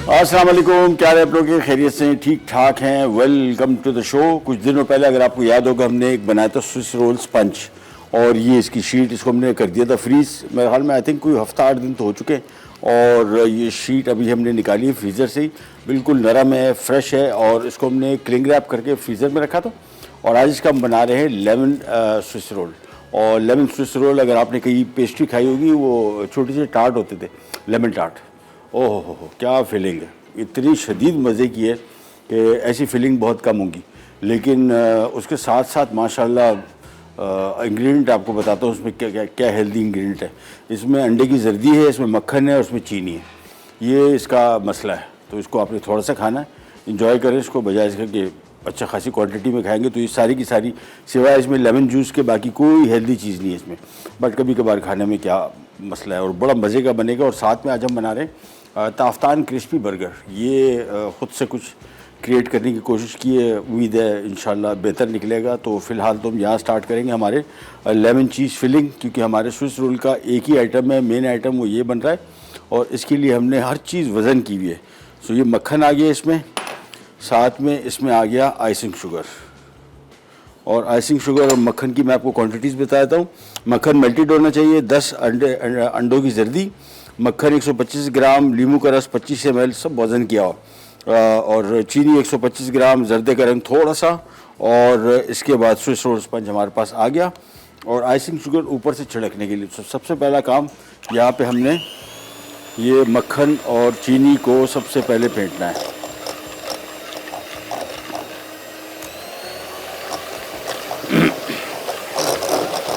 अस्सलाम वालेकुम, क्या आप लोग खैरियत से ठीक ठाक हैं? Welcome to the show. कुछ दिनों पहले अगर आपको याद होगा हमने एक बनाया था स्विस रोल स्पंज, और ये इसकी शीट, इसको हमने कर दिया था फ्रीज़। मेरे ख्याल में आई थिंक कोई हफ्ता 8 दिन तो हो चुके हैं, और ये शीट अभी हमने निकाली है फ्रीज़र से ही, बिल्कुल नरम है, फ्रेश है, और इसको हमने क्लिंग रैप करके फ्रीज़र में रखा था। और आज इसका हम बना रहे हैं लेमन स्विस रोल। और लेमन स्विस रोल अगर आपने कहीं पेस्ट्री खाई होगी, वो छोटे से टार्ट होते थे, लेमन टार्ट। ओह हो, क्या फीलिंग है, इतनी शदीद मज़े की है कि ऐसी फीलिंग बहुत कम होगी। लेकिन उसके साथ साथ माशाल्लाह इंग्रेडिएंट आपको बताता हूँ उसमें क्या क्या क्या हेल्दी इंग्रेडिएंट है। इसमें अंडे की जर्दी है, इसमें मक्खन है, उसमें चीनी है। ये इसका मसला है, तो इसको आपने थोड़ा सा खाना है, इंजॉय करें इसको, बजाय इसके कि अच्छा खासी क्वांटिटी में खाएंगे तो ये सारी की सारी, सिवाय इसमें लेमन जूस के बाकी कोई हेल्दी चीज़ नहीं है इसमें। बट कभी कभार खाने में क्या मसला है, और बड़ा मज़े का बनेगा। और साथ में आज हम बना रहे हैं ताफ्तान क्रिस्पी बर्गर। ये ख़ुद से कुछ क्रिएट करने की कोशिश की है, उम्मीद है इंशाल्लाह बेहतर निकलेगा। तो फ़िलहाल तो हम यहाँ स्टार्ट करेंगे हमारे लेमन चीज़ फिलिंग, क्योंकि हमारे स्विस रोल का एक ही आइटम है, मेन आइटम वो ये बन रहा है, और इसके लिए हमने हर चीज़ वज़न की हुई है। सो ये मक्खन आ गया इसमें, साथ में इसमें आ गया आइसिंग शुगर। और आइसिंग शुगर और मक्खन की मैं आपको क्वांटिटीज़ बताता हूँ। मक्खन मेल्टेड होना चाहिए, 10 अंडों की जर्दी, मक्खन 125 ग्राम, लीमू का रस 25 ml, सब वज़न किया हो, और चीनी 125 ग्राम, जर्दे का रंग थोड़ा सा, और इसके बाद स्विस रोल स्पंज हमारे पास आ गया, और आइसिंग शुगर ऊपर से छिड़कने के लिए। सबसे पहला काम यहाँ पे हमने ये मक्खन और चीनी को सबसे पहले फेंटना है।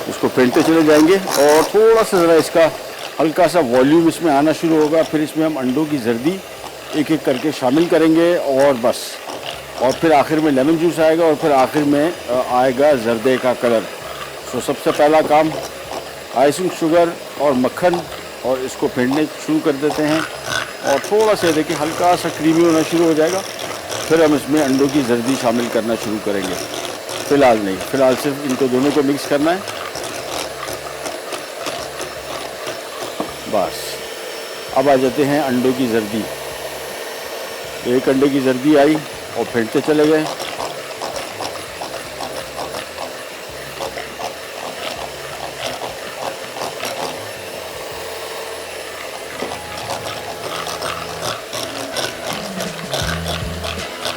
इसको फेंटते चले जाएंगे, और थोड़ा सा ज़रा इसका हल्का सा वॉल्यूम इसमें आना शुरू होगा। फिर इसमें हम अंडों की जर्दी एक एक करके शामिल करेंगे, और बस, और फिर आखिर में लेमन जूस आएगा, और फिर आखिर में आएगा जर्दे का कलर। सो सबसे पहला काम आइसिंग शुगर और मक्खन, और इसको फेंटने शुरू कर देते हैं, और थोड़ा सा देखिए हल्का सा क्रीमी होना शुरू हो जाएगा। फिर हम इसमें अंडों की जर्दी शामिल करना शुरू करेंगे। फ़िलहाल नहीं, फ़िलहाल सिर्फ इनको दोनों को मिक्स करना है बस। अब आ जाते हैं अंडों की जर्दी। एक अंडे की जर्दी आई और फेंटते चले गए।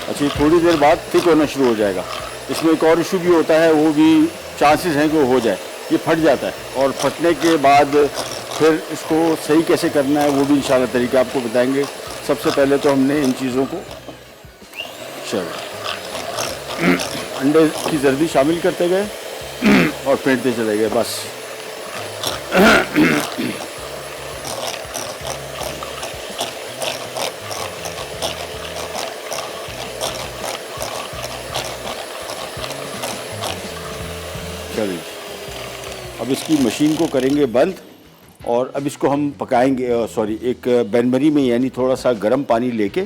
अच्छा, थोड़ी देर बाद थिक होना शुरू हो जाएगा। इसमें एक और इशू भी होता है, वो भी चांसेस हैं कि वो हो जाए, ये फट जाता है, और फटने के बाद फिर इसको सही कैसे करना है वो भी इंशाल्लाह तरीका आपको बताएंगे। सबसे पहले तो हमने इन चीज़ों को, चलो, अंडे की जर्दी शामिल करते गए और फेंटते चले गए बस। चलिए, अब इसकी मशीन को करेंगे बंद, और अब इसको हम पकाएंगे, एक बैनमरी में, यानी थोड़ा सा गर्म पानी लेके,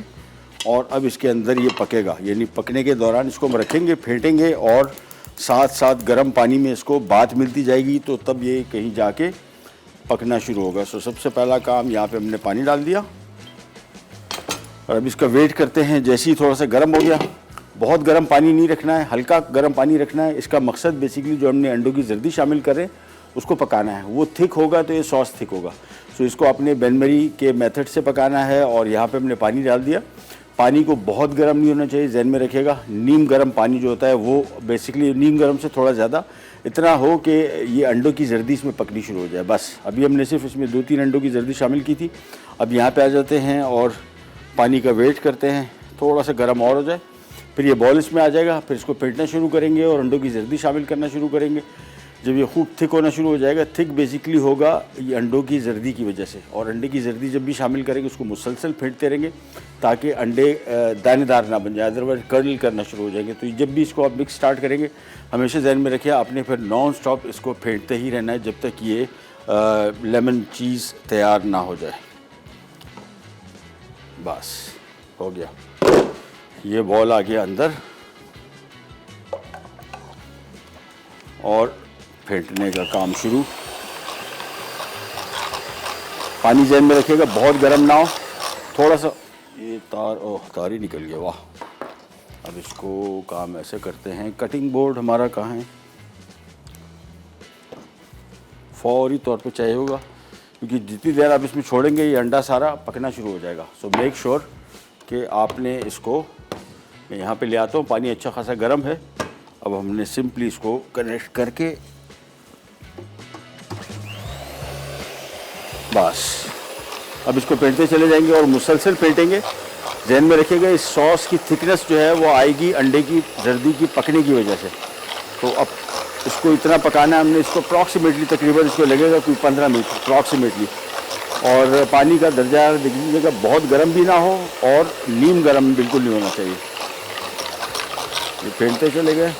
और अब इसके अंदर ये पकेगा। यानी पकने के दौरान इसको हम रखेंगे, फेंटेंगे, और साथ साथ गर्म पानी में इसको बात मिलती जाएगी, तो तब ये कहीं जाके पकना शुरू होगा। सो सबसे पहला काम, यहाँ पे हमने पानी डाल दिया, और अब इसका वेट करते हैं। जैसे ही थोड़ा सा गर्म हो गया, बहुत गर्म पानी नहीं रखना है, हल्का गर्म पानी रखना है। इसका मकसद बेसिकली जो हमने अंडों की जर्दी शामिल करें उसको पकाना है, वो थिक होगा तो ये सॉस थिक होगा। सो इसको अपने बैनमरी के मेथड से पकाना है। और यहाँ पे हमने पानी डाल दिया। पानी को बहुत गर्म नहीं होना चाहिए, जहन में रखिएगा। नीम गर्म पानी जो होता है वो बेसिकली नीम गर्म से थोड़ा ज़्यादा, इतना हो कि ये अंडों की जर्दी इसमें पकनी शुरू हो जाए बस। अभी हमने सिर्फ इसमें 2-3 अंडों की जर्दी शामिल की थी। अब यहाँ पे आ जाते हैं और पानी का वेट करते हैं, थोड़ा सा गर्म और हो जाए, फिर ये बॉल इसमें आ जाएगा। फिर इसको फेंटना शुरू करेंगे और अंडों की जर्दी शामिल करना शुरू करेंगे। जब ये खूब थिक होना शुरू हो जाएगा, थिक बेसिकली होगा ये अंडों की जर्दी की वजह से। और अंडे की जर्दी जब भी शामिल करेंगे उसको मुसलसल फेंटते रहेंगे ताकि अंडे दानेदार ना बन जाए, अदरवाइज कर्ल करना शुरू हो जाएंगे। तो जब भी इसको आप मिक्स स्टार्ट करेंगे, हमेशा ध्यान में रखिए आपने फिर नॉन स्टॉप इसको फेंटते ही रहना है जब तक ये लेमन चीज़ तैयार ना हो जाए। बस हो गया, ये बॉल आ गया अंदर और फेंटने का काम शुरू। पानी जहन में रखिएगा, बहुत गर्म ना हो, थोड़ा सा ये तार, ओह तार ही निकल गया, वाह। अब इसको काम ऐसे करते हैं, कटिंग बोर्ड हमारा कहाँ है, फौरी तौर पे चाहिए होगा, क्योंकि जितनी देर आप इसमें छोड़ेंगे ये अंडा सारा पकना शुरू हो जाएगा। सो मेक श्योर कि आपने इसको, मैं यहाँ पे ले आता हूँ, पानी अच्छा खासा गर्म है। अब हमने सिंपली इसको कनेक्ट करके बस अब इसको पेंटते चले जाएंगे और मुसलसल पेंटेंगे। ध्यान में रखिएगा इस सॉस की थिकनेस जो है वो आएगी अंडे की जर्दी की पकने की वजह से। तो अब इसको इतना पकाना है हमने, इसको अप्रॉक्सीमेटली तकरीबन इसको लगेगा कोई 15 मिनट अप्रॉक्सीमेटली। और पानी का दर्जा देख लीजिएगा, बहुत गर्म भी ना हो और नीम गर्म बिल्कुल नहीं होना चाहिए। ये फेंटते चले गए,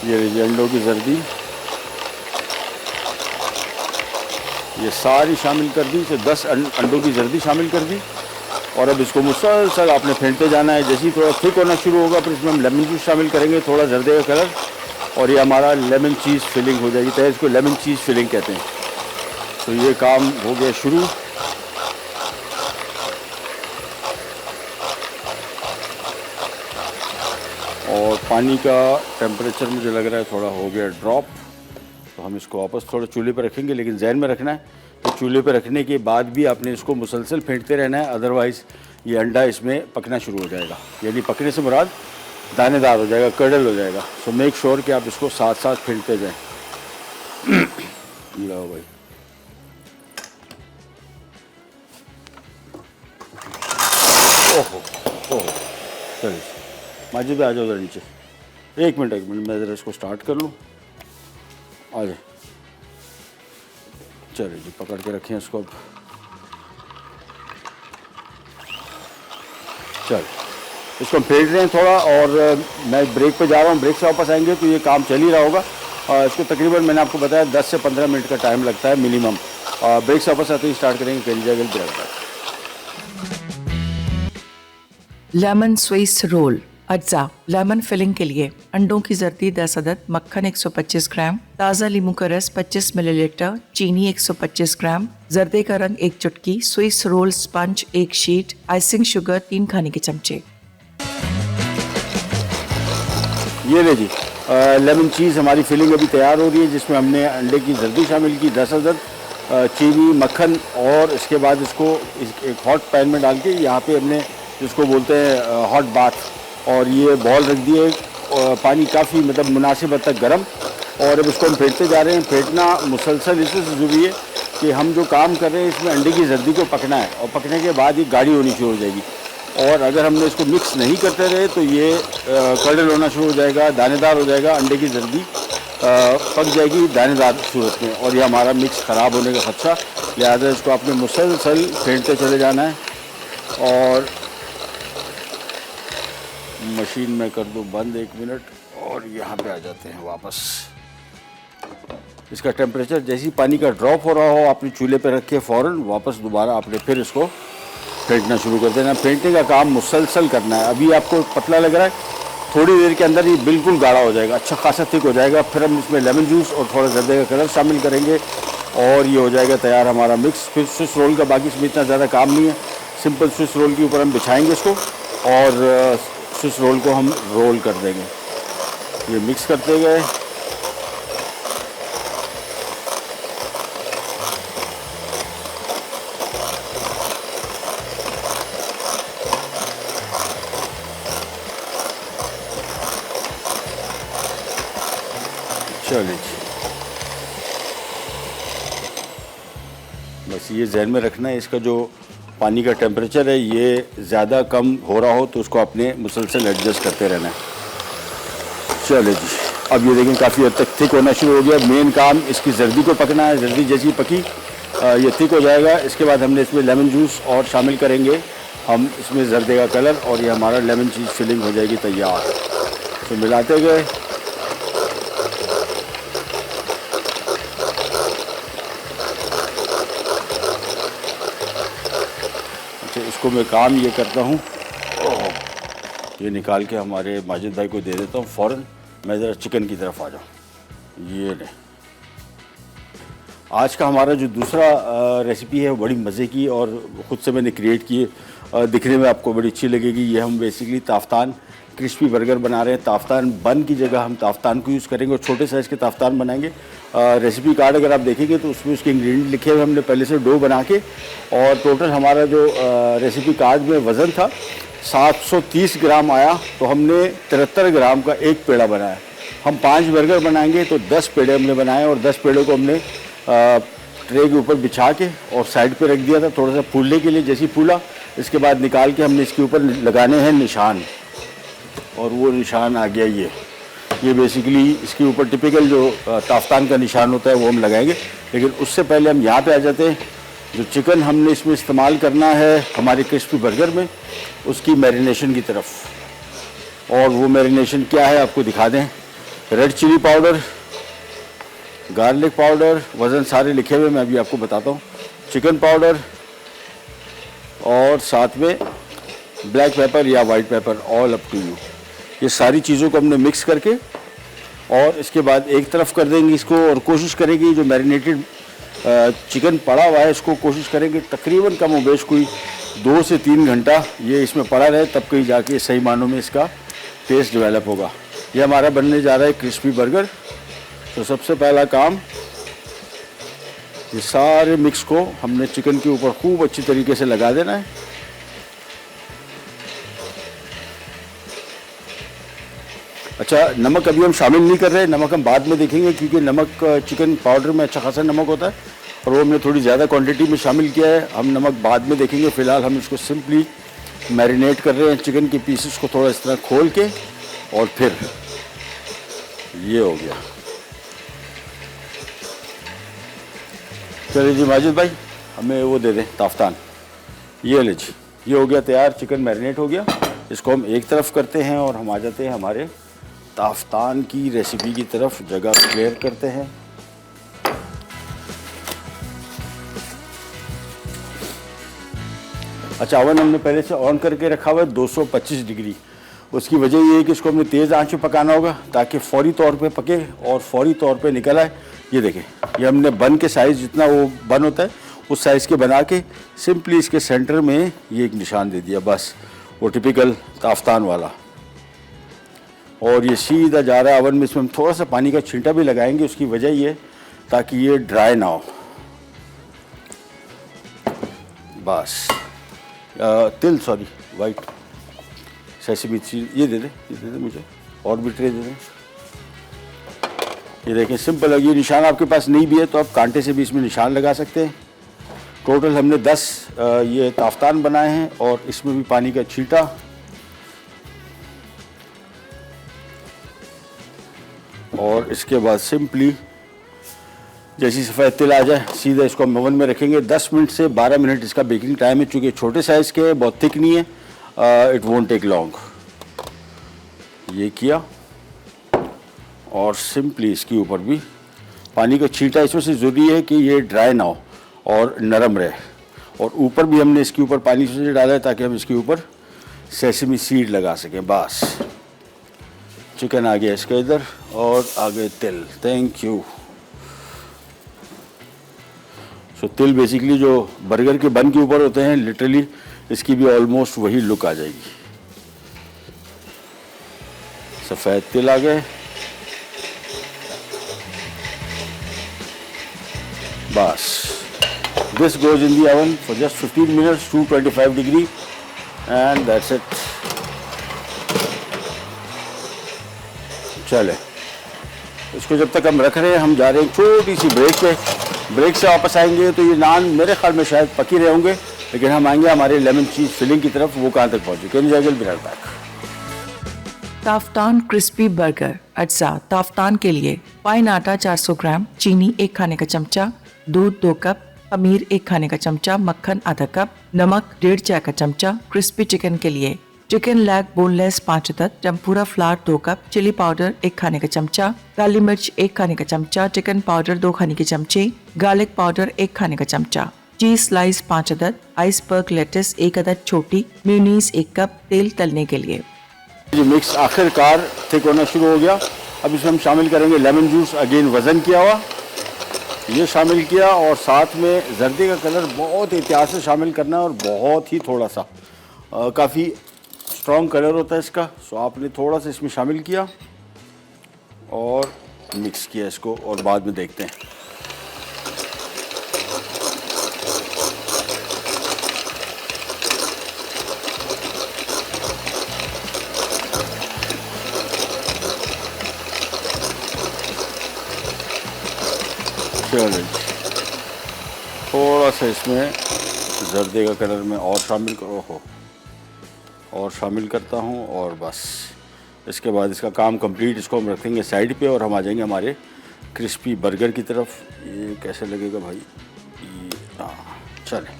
ये अंडों की जर्दी ये सारी शामिल कर दी, तो 10 अंडों की जर्दी शामिल कर दी। और अब इसको मुसलसल आपने फेंटते जाना है। जैसे ही थोड़ा थिक होना शुरू होगा फिर इसमें हम लेमन जूस शामिल करेंगे, थोड़ा जर्दे का कलर, और ये हमारा लेमन चीज़ फिलिंग हो जाएगी। तो इसको लेमन चीज़ फिलिंग कहते हैं। तो ये काम हो गया शुरू। और पानी का टेम्परेचर मुझे लग रहा है थोड़ा हो गया ड्रॉप, तो हम इसको वापस थोड़ा चूल्हे पर रखेंगे। लेकिन ज़हन में रखना है कि चूल्हे पर रखने के बाद भी आपने इसको मुसलसल फेंटते रहना है, अदरवाइज़ ये अंडा इसमें पकना शुरू हो जाएगा। यानी पकने से मुराद दानेदार हो जाएगा, कर्डल हो जाएगा। सो मेक श्योर कि आप इसको साथ साथ फेंटते जाएं। लो भाई, ओहो ओहो, चलिए माजिद भाई आ जाओ उधर नीचे। एक मिनट मैं ज़रा इसको स्टार्ट कर लूँ। आ जाए, चलिए जी पकड़ के रखें इसको। अब चल इसको हम फेंट रहे हैं थोड़ा, और मैं ब्रेक पे जा रहा हूँ। ब्रेक से वापस आएंगे तो ये काम चल ही रहा होगा। इसको तकरीबन मैंने आपको बताया 10 से 15 मिनट का टाइम लगता है मिनिमम। ब्रेक से वापस आते ही स्टार्ट करेंगे। कलिजा गल ब्रेक। Lemon Swiss roll. अज्जा लेमन फिलिंग के लिए अंडों की जर्दी 10 अदद, मक्खन 125 ग्राम, ताज़ा लीमू का रस 25 मिलीलीटर, चीनी 125 ग्राम, जर्दे का रंग 1 चुटकी, Swiss roll sponge 1 sheet, icing sugar 3 खाने के चमचे। ये ले जी, लेमन चीज़ हमारी फिलिंग अभी तैयार हो रही है, जिसमें हमने अंडे की जर्दी शामिल की 10 अदद, चीनी, मक्खन, और इसके बाद इसको एक हॉट पैन में डाल के यहाँ पे हमने जिसको बोलते हैं हॉट बाथ, और ये बॉल रख दिए। पानी काफ़ी मतलब मुनासिब हद तक गर्म, और अब इसको हम फेंटते जा रहे हैं। फेंटना मुसलसल इसलिए ज़रूरी है कि हम जो काम कर रहे हैं इसमें अंडे की जर्दी को पकना है, और पकने के बाद ये गाढ़ी होनी शुरू हो जाएगी। और अगर हमने इसको मिक्स नहीं करते रहे तो ये कर्डल होना शुरू हो जाएगा, दानेदार हो जाएगा, अंडे की जर्दी पक जाएगी दानेदार सूरत में, और ये हमारा मिक्स ख़राब होने का खदशा। लिहाजा इसको आपने मुसलसल फेंटते चले जाना है। और मशीन में कर दूँ बंद 1 मिनट, और यहाँ पे आ जाते हैं वापस। इसका टेम्परेचर जैसे ही पानी का ड्रॉप हो रहा हो आपने चूल्हे पे रख के फ़ौरन वापस दोबारा आपने फिर इसको फेंटना शुरू कर देना। फेंटने का काम मुसलसल करना है। अभी आपको पतला लग रहा है, थोड़ी देर के अंदर ये बिल्कुल गाढ़ा हो जाएगा, अच्छा खासा थिक हो जाएगा। फिर हम इसमें लेमन जूस और थोड़ा जर्दे का कलर शामिल करेंगे, और ये हो जाएगा तैयार हमारा मिक्स। फिर स्विस रोल का बाकी इसमें इतना ज़्यादा काम नहीं है। सिंपल स्विस रोल के ऊपर हम बिछाएँगे इसको, और स्विस रोल को हम रोल कर देंगे। ये मिक्स करते गए। चलिए बस ये जहन में रखना है, इसका जो पानी का टेम्परेचर है ये ज़्यादा कम हो रहा हो तो उसको अपने मुसलसल एडजस्ट करते रहना है। चलिए जी, अब ये देखें काफ़ी हद तक थिक होना शुरू हो गया। मेन काम इसकी जर्दी को पकना है। जर्दी जैसी पकी ये थिक हो जाएगा। इसके बाद हमने इसमें लेमन जूस और शामिल करेंगे, हम इसमें जर्दे का कलर, और ये हमारा लेमन चीज़ फिलिंग हो जाएगी तैयार। तो मिलाते गए। इसको मैं काम ये करता हूँ, ये निकाल के हमारे माजिद भाई को दे देता हूँ फ़ौरन। मैं ज़रा चिकन की तरफ आ जाऊँ। ये नहीं, आज का हमारा जो दूसरा रेसिपी है वो बड़ी मज़े की और ख़ुद से मैंने क्रिएट की है, दिखने में आपको बड़ी अच्छी लगेगी। ये हम बेसिकली ताफ्तान क्रिस्पी बर्गर बना रहे हैं। ताफ्तान बन की जगह हम ताफ्तान को यूज़ करेंगे और छोटे साइज़ के ताफ्तान बनाएंगे। रेसिपी कार्ड अगर आप देखेंगे तो उसमें उसके इंग्रेडिएंट लिखे हुए हमने पहले से डो बना के, और टोटल हमारा जो रेसिपी कार्ड में वज़न था 730 ग्राम आया, तो हमने 73 ग्राम का एक पेड़ा बनाया। हम 5 बर्गर बनाएंगे तो 10 पेड़े हमने बनाए और 10 पेड़ों को हमने ट्रे के ऊपर बिछा के और साइड पे रख दिया था थोड़ा सा फूलने के लिए। जैसी फूला इसके बाद निकाल के हमने इसके ऊपर लगाने हैं निशान, और वो निशान आ गया। ये बेसिकली इसके ऊपर टिपिकल जो ताफ्तान का निशान होता है वो हम लगाएंगे। लेकिन उससे पहले हम यहाँ पे आ जाते हैं। जो चिकन हमने इसमें इस्तेमाल करना है हमारे क्रिस्पी बर्गर में, उसकी मैरिनेशन की तरफ। और वो मैरिनेशन क्या है आपको दिखा दें। Red chilli powder, garlic powder, वज़न सारे लिखे हुए मैं अभी आपको बताता हूँ, चिकन पाउडर और साथ में ब्लैक पेपर या white pepper, all up to you. ये सारी चीज़ों को हमने मिक्स करके और इसके बाद एक तरफ कर देंगे इसको, और कोशिश करेंगे जो मैरिनेटेड चिकन पड़ा हुआ है इसको कोशिश करेंगे तकरीबन कम उबेश कोई 2 से 3 घंटा ये इसमें पड़ा रहे, तब कहीं जाके सही मानों में इसका टेस्ट डेवलप होगा। ये हमारा बनने जा रहा है क्रिस्पी बर्गर। तो सबसे पहला काम, ये सारे मिक्स को हमने चिकन के ऊपर खूब अच्छी तरीके से लगा देना है। अच्छा, नमक अभी हम शामिल नहीं कर रहे, नमक हम बाद में देखेंगे, क्योंकि नमक चिकन पाउडर में अच्छा खासा नमक होता है और वो हमने थोड़ी ज़्यादा क्वांटिटी में शामिल किया है। हम नमक बाद में देखेंगे। फ़िलहाल हम इसको सिंपली मैरिनेट कर रहे हैं चिकन के पीसेस को थोड़ा इस तरह खोल के, और फिर ये हो गया। चलिए जी माजिद भाई, हमें वो दे दें ताफ्तान। ये ले जी, ये हो गया तैयार, चिकन मैरिनेट हो गया। इसको हम एक तरफ करते हैं और हम आ जाते हैं हमारे ताफ्तान की रेसिपी की तरफ। जगह क्लियर करते हैं। अच्छा, ओवन हमने पहले से ऑन करके रखा हुआ है 225 डिग्री। उसकी वजह ये है कि इसको हमने तेज़ आंच पे पकाना होगा ताकि फौरी तौर पे पके और फौरी तौर पे निकल आए। ये देखें, ये हमने बन के साइज़ जितना वो बन होता है उस साइज़ के बना के सिंपली इसके सेंटर में ये एक निशान दे दिया, बस वो टिपिकल ताफ्तान वाला। और ये सीधा जा रहा है ओवन में। इसमें हम थोड़ा सा पानी का छींटा भी लगाएंगे, उसकी वजह ये ताकि ये ड्राई ना हो। बस तिल, सॉरी वाइट सेसमी सीड, ये दे दे मुझे, और भी ट्रे दे दें। ये देखें, सिंपल है। ये निशान आपके पास नहीं भी है तो आप कांटे से भी इसमें निशान लगा सकते हैं। टोटल हमने 10 ये ताफ्तान बनाए हैं और इसमें भी पानी का छींटा। और इसके बाद सिंपली जैसी सफ़ेद तिल आ जाए सीधा इसको हम ओवन में रखेंगे। 10 मिनट से 12 मिनट इसका बेकिंग टाइम है। चूँकि छोटे साइज़ के बहुत थिक नहीं है, इट वोंट टेक लॉन्ग। ये किया और सिंपली इसके ऊपर भी पानी का छींटा इसमें से ज़रूरी है कि ये ड्राई ना हो और नरम रहे। और ऊपर भी हमने इसके ऊपर पानी से डाला है ताकि हम इसके ऊपर सेसमी सीड लगा सकें। बस चिकन आ गया इसका इधर और आ गए तिल। Thank you. सो तिल बेसिकली जो बर्गर के बन के ऊपर होते हैं, लिटरली इसकी भी ऑलमोस्ट वही लुक आ जाएगी। सफ़ेद तिल आ गए। बस this goes in the oven for just 15 minutes 225 degree and that's it. चले, इसको जब तक हम रख रहे हैं हम जा रहे हैं छोटी सी ब्रेक पे। ब्रेक से वापस आएंगे तो ये नान मेरे ख्याल में शायद पकी रहे होंगे, लेकिन हम आएंगे हमारे लेमन चीज़ फिलिंग की तरफ। वो कहाँ तक पहुँचे, कैन जाएगा बिना बैक। ताफ्तान क्रिस्पी बर्गर अज्जा। ताफ्तान के लिए फाइन आटा 400 ग्राम, चीनी 1 खाने का चमचा, दूध 2 कप, खमीर 1 खाने का चमचा, मक्खन आधा कप, नमक 1.5 चाय का चमचा। क्रिस्पी चिकन के लिए चिकन लेग बोनलेस 5 अदद, tempura flour 2 cup, chilli powder 1 खाने का चमचा, काली मिर्च 1 खाने का चमचा, चिकन पाउडर 2 खाने के चमचे, गार्लिक पाउडर 1 खाने का चमचा, चीज स्लाइस 5 अदद, आइसबर्ग लेटस 1 अदद छोटी, मेयोनीज 1 कप, तेल तलने के लिए। ये मिक्स आखिरकार थिक होना शुरू हो गया। अब इसमें हम शामिल करेंगे लेमन जूस, अगेन वज़न किया हुआ। ये शामिल किया और साथ में जर्दे का कलर बहुत एहतियात से शामिल करना है और बहुत ही थोड़ा सा, काफ़ी स्ट्रॉन्ग कलर होता है इसका। सो आपने थोड़ा सा इसमें शामिल किया और मिक्स किया इसको और बाद में देखते हैं। चलो थोड़ा सा इसमें जर्दे का कलर में और शामिल करो हो और शामिल करता हूँ और बस इसके बाद इसका काम कंप्लीट। इसको हम रखेंगे साइड पे और हम आ जाएंगे हमारे क्रिस्पी बर्गर की तरफ। ये कैसे लगेगा भाई? ये हाँ चले,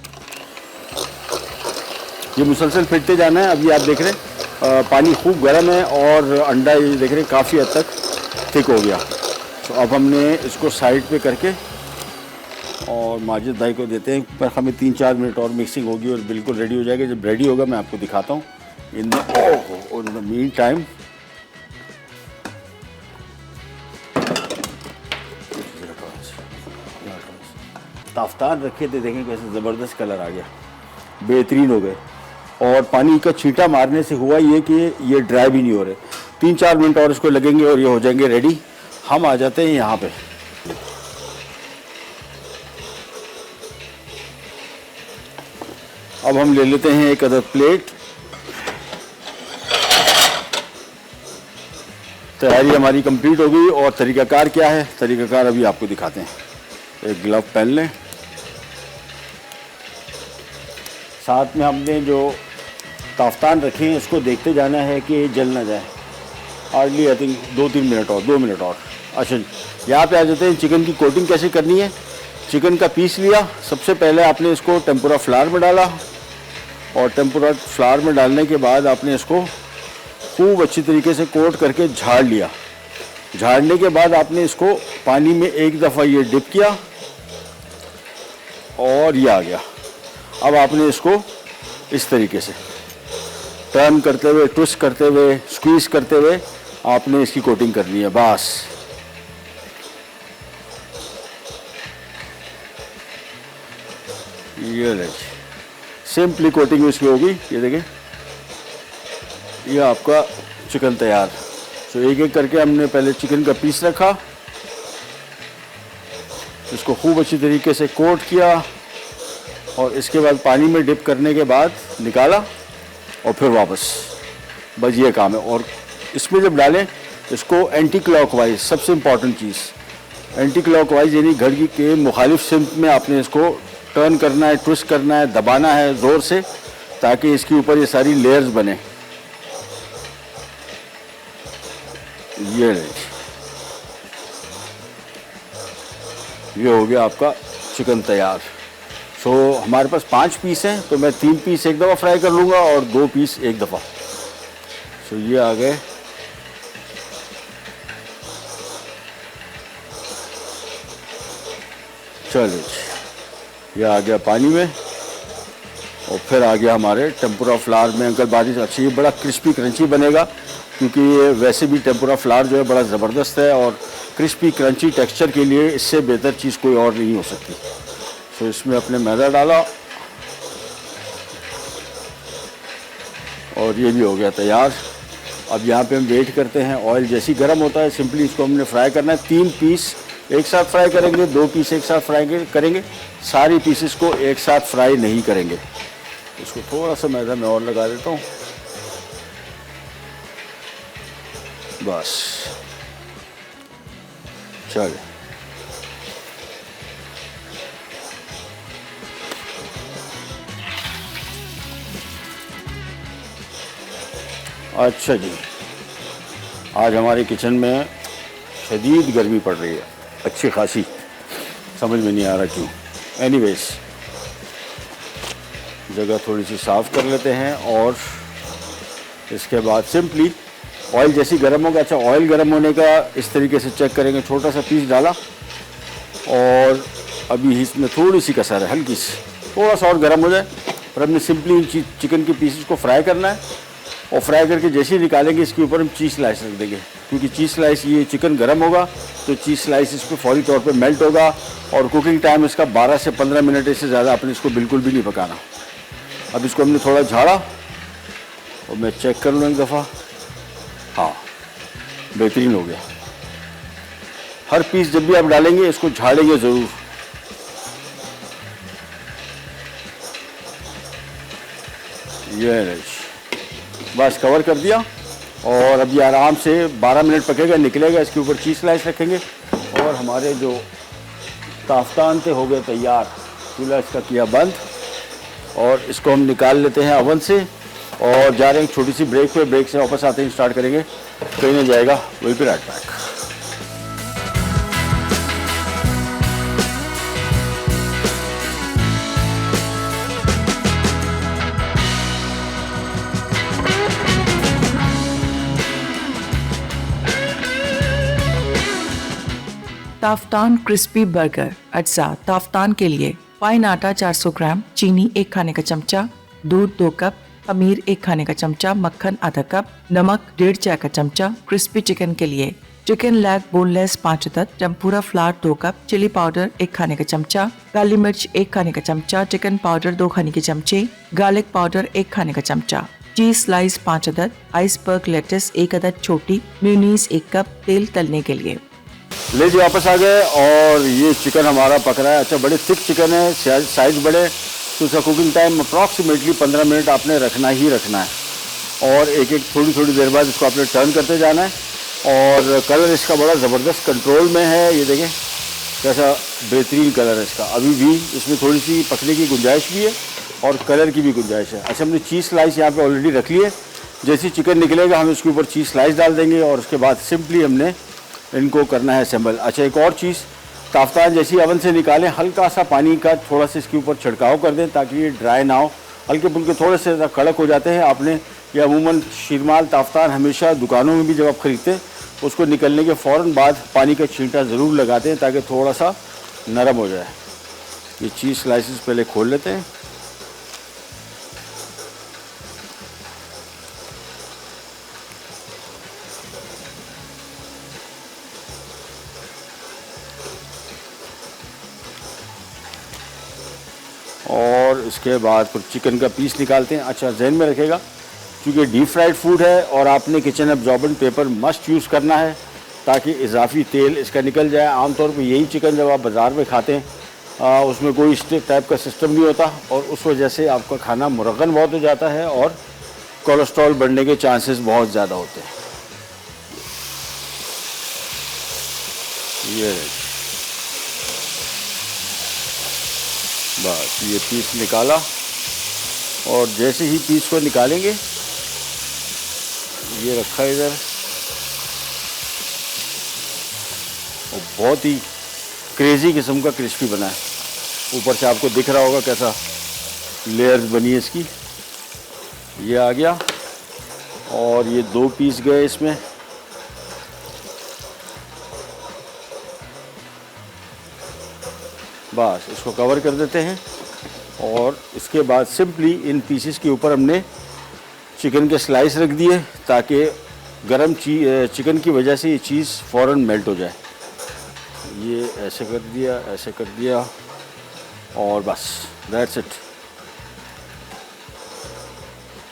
ये मुसलसल फिरते जाना है। अभी आप देख रहे हैं पानी खूब गर्म है और अंडा ये देख रहे हैं काफ़ी हद तक थिक हो गया। तो अब हमने इसको साइड पे करके और माजिद भाई को देते हैं। पर हमें 3-4 मिनट और मिक्सिंग होगी और बिल्कुल रेडी हो जाएगा। जब रेडी होगा मैं आपको दिखाता हूँ। In the mean time Taftan रखे थे, देखें कैसे ज़बरदस्त कलर आ गया, बेहतरीन हो गए। और पानी का छींटा मारने से हुआ ये कि ये ड्राई भी नहीं हो रहे। 3-4 मिनट और इसको लगेंगे और ये हो जाएंगे रेडी। हम आ जाते हैं यहाँ पे। अब हम ले लेते हैं एक अदद प्लेट। तैयारी हमारी कंप्लीट हो गई और तरीक़ाकार क्या है, तरीक़ाकार अभी आपको दिखाते हैं। एक ग्लव पहन लें, साथ में हमने जो ताफ्तान रखे हैं इसको देखते जाना है कि जल ना जाए। हार्डली आई थिंक 2-3 मिनट और 2 मिनट और। अच्छा यहाँ पे आ जाते हैं। चिकन की कोटिंग कैसे करनी है। चिकन का पीस लिया, सबसे पहले आपने इसको टेम्पुरा फ्लावर में डाला और टेम्पुरा फ्लावर में डालने के बाद आपने इसको खूब अच्छी तरीके से कोट करके झाड़ लिया। झाड़ने के बाद आपने इसको पानी में एक दफ़ा ये डिप किया और ये आ गया। अब आपने इसको इस तरीके से टर्न करते हुए, ट्विस्ट करते हुए, स्क्वीज़ करते हुए आपने इसकी कोटिंग करनी है। बस ये ले, सिंपली कोटिंग इसकी होगी। ये देखें, ये आपका चिकन तैयार। तो एक एक करके हमने पहले चिकन का पीस रखा, इसको खूब अच्छी तरीके से कोट किया और इसके बाद पानी में डिप करने के बाद निकाला और फिर वापस। बस ये काम है। और इसमें जब डालें इसको एंटी क्लॉकवाइज, सबसे इम्पॉर्टेंट चीज़ एंटी क्लॉकवाइज यानी घड़ी के मुखालिफ सिमत में आपने इसको टर्न करना है, ट्विस्ट करना है, दबाना है ज़ोर से, ताकि इसके ऊपर ये सारी लेयर्स बने। ये हो गया आपका चिकन तैयार। सो हमारे पास 5 पीस हैं तो मैं 3 पीस एक दफ़ा फ्राई कर लूँगा और 2 पीस एक दफ़ा। सो ये आ गए। चलिए ये आ गया पानी में और फिर आ गया हमारे टेम्पुरा फ्लावर में। अंकल बारिश अच्छी, बड़ा क्रिस्पी क्रंची बनेगा क्योंकि ये वैसे भी टेम्पुरा फ्लावर जो है बड़ा ज़बरदस्त है और क्रिस्पी क्रंची टेक्सचर के लिए इससे बेहतर चीज़ कोई और नहीं हो सकती। तो इसमें अपने मैदा डाला और ये भी हो गया तैयार। अब यहाँ पे हम वेट करते हैं, ऑयल जैसी गर्म होता है सिंपली इसको हमने फ्राई करना है। 3 पीस एक साथ फ्राई करेंगे, 2 पीस एक साथ फ्राई करेंगे, सारी पीसेस को एक साथ फ्राई नहीं करेंगे। इसको थोड़ा सा मैदा मैं और लगा देता हूँ, बस। चलिए अच्छा जी, आज हमारे किचन में शदीद गर्मी पड़ रही है, अच्छी खासी, समझ में नहीं आ रहा क्यों। एनीवेज जगह थोड़ी सी साफ़ कर लेते हैं और इसके बाद सिंपली ऑयल जैसी गर्म होगा। अच्छा, ऑयल गर्म होने का इस तरीके से चेक करेंगे। छोटा सा पीस डाला और अभी इसमें थोड़ी सी कसर है, हल्की सी, थोड़ा सा और गर्म हो जाए। पर हमने सिंपली इन चिकन के पीसेस को फ्राई करना है और फ्राई करके जैसे ही निकालेंगे इसके ऊपर हम चीज़ स्लाइस रख देंगे, क्योंकि चीज़ स्लाइस, ये चिकन गर्म होगा तो चीज़ स्लाइस इस पर फौरी तौर पे मेल्ट होगा। और कुकिंग टाइम इसका 12 से 15 मिनट, इससे ज़्यादा आपने इसको बिल्कुल भी नहीं पकाना। अब इसको हमने थोड़ा झाड़ा और मैं चेक कर लूँ एक दफ़ा। हाँ, बेहतरीन हो गया। हर पीस जब भी आप डालेंगे इसको झाड़ेंगे ज़रूर। ये बस कवर कर दिया और अब ये आराम से 12 मिनट पकेगा, निकलेगा। इसके ऊपर चीज़ स्लाइस रखेंगे और हमारे जो ताफ्तान थे हो गए तैयार। चूल्हा इसका किया बंद और इसको हम निकाल लेते हैं ओवन से और जा रहे हैं छोटी सी ब्रेक पे। ब्रेक से वापस आते हैं, स्टार्ट करेंगे, कहीं नहीं जाएगा, will be right back. Taftan crispy burger अज्जा। ताफ्तान के लिए फाइन आटा 400 ग्राम, चीनी 1 खाने का चमचा, दूध 2 कप, खमीर 1 खाने का चमचा, मक्खन आधा कप, नमक 1.5 चाय का चमचा। क्रिस्पी चिकन के लिए चिकन लेग बोनलेस 5 अदद, tempura flour 2 cup, chilli powder 1 खाने का चमचा, काली मिर्च 1 खाने का चमचा, चिकन पाउडर 2 खाने के चमचे, गार्लिक पाउडर 1 खाने का चमचा, चीज स्लाइस 5 अदद, आइसबर्ग लेटस 1 अदद छोटी, मेयोनीज 1 कप, तेल तलने के लिए। ले जी वापस आ गए और ये चिकन हमारा पक रहा है। अच्छा, बड़े थिक चिकन है, साइज़ बड़े, तो उसका कुकिंग टाइम अप्रॉक्सीमेटली 15 मिनट आपने रखना ही रखना है। और एक एक थोड़ी थोड़ी देर बाद इसको आपने टर्न करते जाना है। और कलर इसका बड़ा ज़बरदस्त कंट्रोल में है, ये देखें कैसा बेहतरीन कलर है इसका। अभी भी इसमें थोड़ी सी पकने की गुंजाइश भी है और कलर की भी गुंजाइश है। अच्छा, हमने चीज़ स्लाइस यहाँ पे ऑलरेडी रख ली है। जैसे ही चिकन निकलेगा हम इसके ऊपर चीज़ स्लाइस डाल देंगे और उसके बाद सिंपली हमने इनको करना है असेंबल। अच्छा, एक और चीज़, ताफ्तान जैसी ओवन से निकालें, हल्का सा पानी का थोड़ा सा इसके ऊपर छिड़काव कर दें ताकि ये ड्राई ना हो। हल्के फुल्के थोड़े से कड़क हो जाते हैं। आपने ये अमूमन शीरमाल ताफ्तान हमेशा दुकानों में भी जब आप ख़रीदते हैं उसको निकलने के फ़ौरन बाद पानी का छींटा ज़रूर लगाते हैं ताकि थोड़ा सा नरम हो जाए। ये चीज़ स्लाइसेस पहले खोल लेते हैं। और इसके बाद फिर चिकन का पीस निकालते हैं। अच्छा, जहन में रखेगा क्योंकि डीप फ्राइड फूड है और आपने kitchen absorbent paper must use करना है ताकि इजाफी तेल इसका निकल जाए। आमतौर पे यही चिकन जब आप बाज़ार में खाते हैं उसमें कोई इस टाइप का सिस्टम नहीं होता और उस वजह से आपका खाना मुरगन बहुत हो जाता है और कोलेस्ट्रॉल बढ़ने के चांसेस बहुत ज़्यादा होते हैं। ये बस ये पीस निकाला और जैसे ही पीस को निकालेंगे, ये रखा इधर, और बहुत ही क्रेज़ी किस्म का क्रिस्पी बना है। ऊपर से आपको दिख रहा होगा कैसा लेयर्स बनी है इसकी। ये आ गया और ये 2 पीस गए इसमें। बस इसको कवर कर देते हैं और इसके बाद सिंपली इन पीसेस के ऊपर हमने चिकन के स्लाइस रख दिए ताकि गरम चिकन की वजह से ये चीज़ फ़ौरन मेल्ट हो जाए। ये ऐसे कर दिया, ऐसे कर दिया और बस दैट्स इट।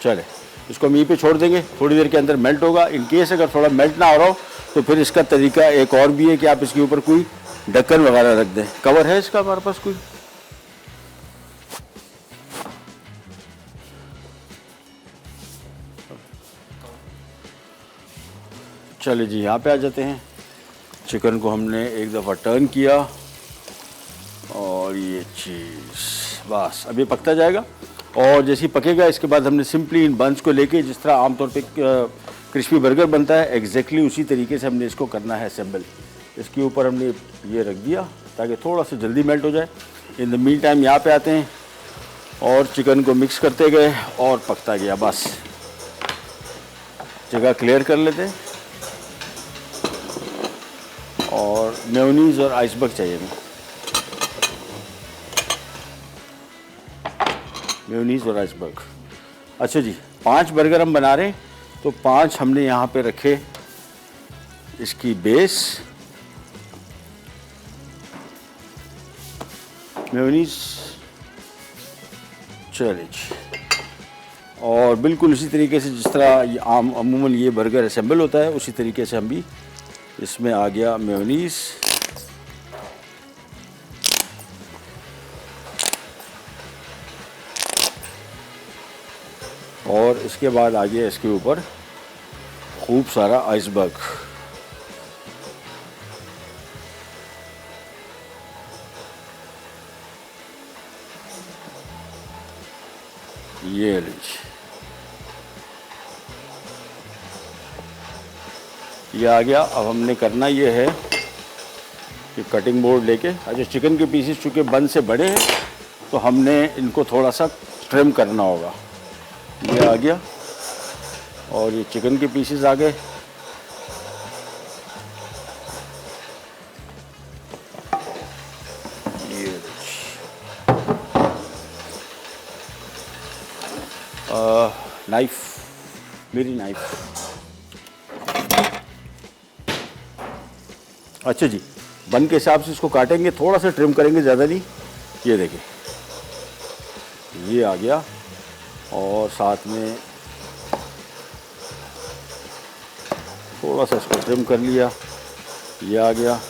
चले, इसको हम यहीं पे छोड़ देंगे, थोड़ी देर के अंदर मेल्ट होगा। इन केस अगर थोड़ा मेल्ट ना हो रहा हो तो फिर इसका तरीका एक और भी है कि आप इसके ऊपर कोई ढक्कन वगैरह रख दें। कवर है इसका हमारे पास कोई? चलिए जी, यहाँ पे आ जाते हैं। चिकन को हमने एक दफ़ा टर्न किया और ये चीज़ बस अब ये पकता जाएगा और जैसे ही पकेगा इसके बाद हमने सिंपली इन बंस को लेके जिस तरह आमतौर पे क्रिस्पी बर्गर बनता है एग्जैक्टली उसी तरीके से हमने इसको करना है असेंबल। इसके ऊपर हमने ये रख दिया ताकि थोड़ा सा जल्दी मेल्ट हो जाए। इन द मीन टाइम यहाँ पे आते हैं और चिकन को मिक्स करते गए और पकता गया। बस जगह क्लियर कर लेते हैं और मेयोनीज़ और आइसबर्ग चाहिए हमें। मेयोनीज़ और आइसबर्ग। अच्छा जी, 5 बर्गर हम बना रहे हैं तो 5 हमने यहाँ पे रखे इसकी बेस, मेयोनीज, चलिए, और बिल्कुल उसी तरीके से जिस तरह अमूमन ये बर्गर असेंबल होता है उसी तरीके से हम भी इसमें आ गया मेयोनीज, और इसके बाद आ गया इसके ऊपर खूब सारा आइसबर्ग। ये लीजिए, ये आ गया। अब हमने करना ये है कि कटिंग बोर्ड लेके, अच्छा चिकन के पीसेस चूँकि बन से बड़े हैं तो हमने इनको थोड़ा सा ट्रिम करना होगा। ये आ गया और ये चिकन के पीसेस आ गए। ये नाइफ, मेरी नाइफ। अच्छा जी, बन के हिसाब से इसको काटेंगे, थोड़ा सा ट्रिम करेंगे, ज़्यादा नहीं। ये देखिए, ये आ गया और साथ में थोड़ा सा इसको ट्रिम कर लिया। ये आ गया,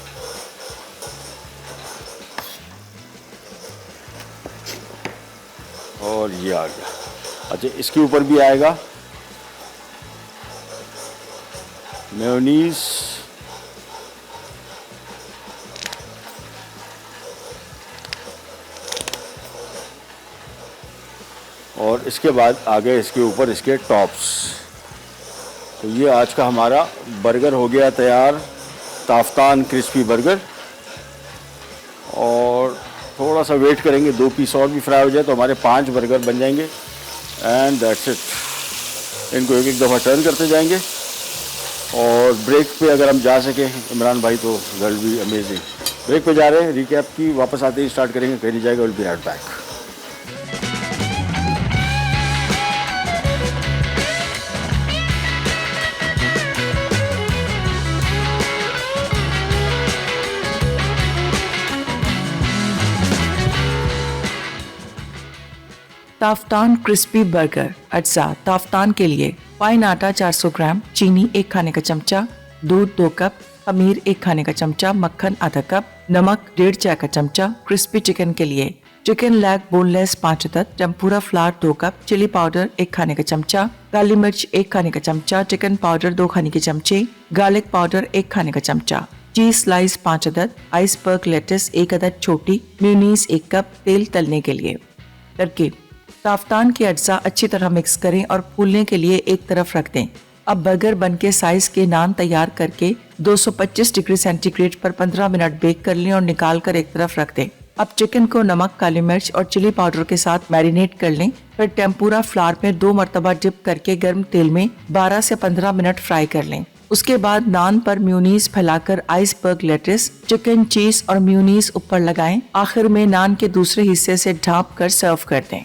और ये आ गया। अच्छा, इसके ऊपर भी आएगा मेयोनीज, और इसके बाद आ गए इसके ऊपर इसके टॉप्स। तो ये आज का हमारा बर्गर हो गया तैयार, ताफ्तान क्रिस्पी बर्गर। और थोड़ा सा वेट करेंगे, 2 पीस और भी फ्राई हो जाए तो हमारे 5 बर्गर बन जाएंगे। And that's it. इनको एक एक दफ़ा टर्न करते जाएंगे और ब्रेक पे अगर हम जा सकें इमरान भाई तो that will be amazing. Break पे जा रहे हैं, रिकैप की, वापस आते ही स्टार्ट करेंगे, कहीं नहीं जाएगा, will be right back. Taftan crispy burger. अज्जा ताफ्तान के लिए फाइन आटा 400 ग्राम, चीनी 1 खाने का चमचा, दूध 2 कप, खमीर 1 खाने का चमचा, मक्खन आधा कप, नमक 1.5 चाय का चमचा। क्रिस्पी चिकन के लिए चिकन लेग बोनलेस 5 अदद, tempura flour 2 cup, chilli powder 1 खाने का चमचा, काली मिर्च 1 खाने का चमचा, चिकन पाउडर 2 खाने के चमचे, गार्लिक पाउडर 1 खाने का चमचा, चीज स्लाइस 5 अदद, आइसबर्ग लेटस 1 अदद छोटी, मेयोनीज 1 कप। तेल तलने के लिए तरकीब: ताफ्तान के अज्जा अच्छी तरह मिक्स करें और फूलने के लिए एक तरफ रख दें। अब बर्गर बन के साइज के नान तैयार करके 225 डिग्री सेंटीग्रेड पर 15 मिनट बेक कर लें और निकाल कर एक तरफ रख दें। अब चिकन को नमक, काली मिर्च और चिली पाउडर के साथ मैरिनेट कर लें। फिर टेम्पुरा फ्लावर में 2 मरतबा डिप करके गर्म तेल में 12 से 15 मिनट फ्राई कर लें। उसके बाद नान पर मेयोनीज फैलाकर आइसबर्ग लेटस, चिकन, चीज और मेयोनीज ऊपर लगाएं। आखिर में नान के दूसरे हिस्से से ढाँप कर सर्व कर दें।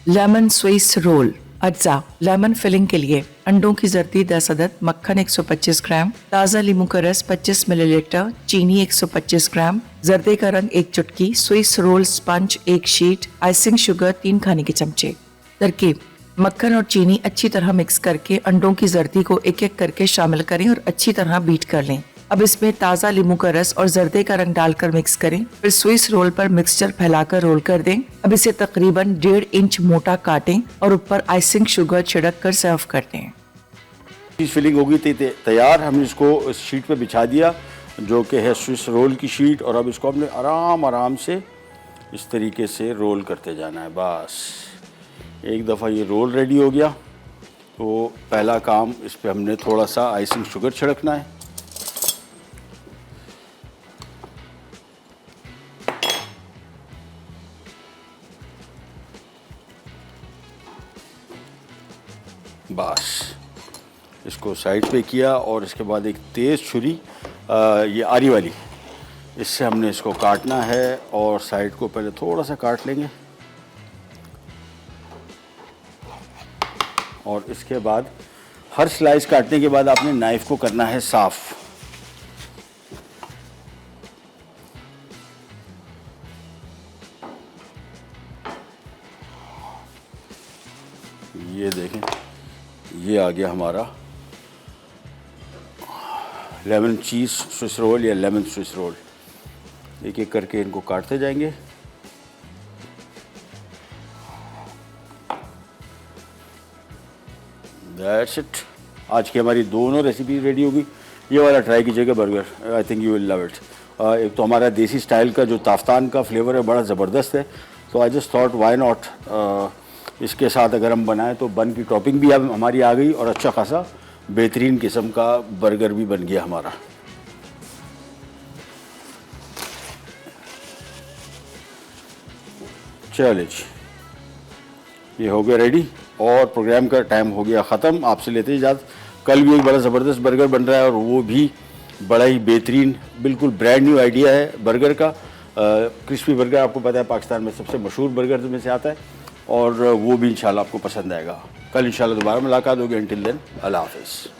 Lemon Swiss roll. अज्जा लेमन फिलिंग के लिए अंडों की जर्दी 10 अदद, मक्खन 125 ग्राम, ताज़ा नींबू का रस 25 मिलीलीटर, चीनी 125 ग्राम, जर्दे का रंग 1 चुटकी, Swiss roll sponge 1 sheet, icing sugar 3 खाने के चमचे। तरकीब: मक्खन और चीनी अच्छी तरह मिक्स करके अंडों की जर्दी को एक एक करके शामिल करें और अच्छी तरह बीट कर लें। अब इसमें ताज़ा नींबू का रस और जर्दे का रंग डालकर मिक्स करें। फिर स्विस रोल पर मिक्सचर फैलाकर रोल कर दें। अब इसे तकरीबन 1.5 इंच मोटा काटें और ऊपर आइसिंग शुगर छिड़क कर सर्व कर दें। फिलिंग होगी तैयार। हमने इसको इस शीट पे बिछा दिया जो कि है स्विस रोल की शीट, और अब इसको हमने आराम से इस तरीके से रोल करते जाना है। बस एक दफ़ा ये रोल रेडी हो गया तो पहला काम, इस पे हमने थोड़ा सा आइसिंग शुगर छिड़कना है। बस इसको साइड पे किया और इसके बाद एक तेज़ छुरी, ये आरी वाली, इससे हमने इसको काटना है और साइड को पहले थोड़ा सा काट लेंगे और इसके बाद हर स्लाइस काटने के बाद आपने नाइफ को करना है साफ़। ये देखें, ये आ गया हमारा लेमन चीज़ स्विस रोल या लेमन स्विस रोल। एक एक करके इनको काटते जाएंगे। That's it. आज की हमारी दोनों रेसिपी रेडी होगी। ये वाला ट्राई कीजिएगा burger, I think you will love it. एक तो हमारा देसी स्टाइल का जो ताफ्तान का फ्लेवर है बड़ा ज़बरदस्त है, तो I just thought why not इसके साथ अगर हम बनाएं तो बन की टॉपिंग भी अब हमारी आ गई और अच्छा खासा बेहतरीन किस्म का बर्गर भी बन गया हमारा। चलिए जी, ये हो गया रेडी और प्रोग्राम का टाइम हो गया ख़त्म। आपसे लेते इजाज़त। कल भी एक बड़ा ज़बरदस्त बर्गर बन रहा है और वो भी बड़ा ही बेहतरीन, बिल्कुल ब्रांड न्यू आइडिया है बर्गर का। क्रिस्पी बर्गर आपको पता है पाकिस्तान में सबसे मशहूर बर्गर में से आता है और वो भी इंशाल्लाह आपको पसंद आएगा। कल इंशाल्लाह दोबारा मुलाकात होगी। अंटिल देन, अल्लाह हाफ़िज़।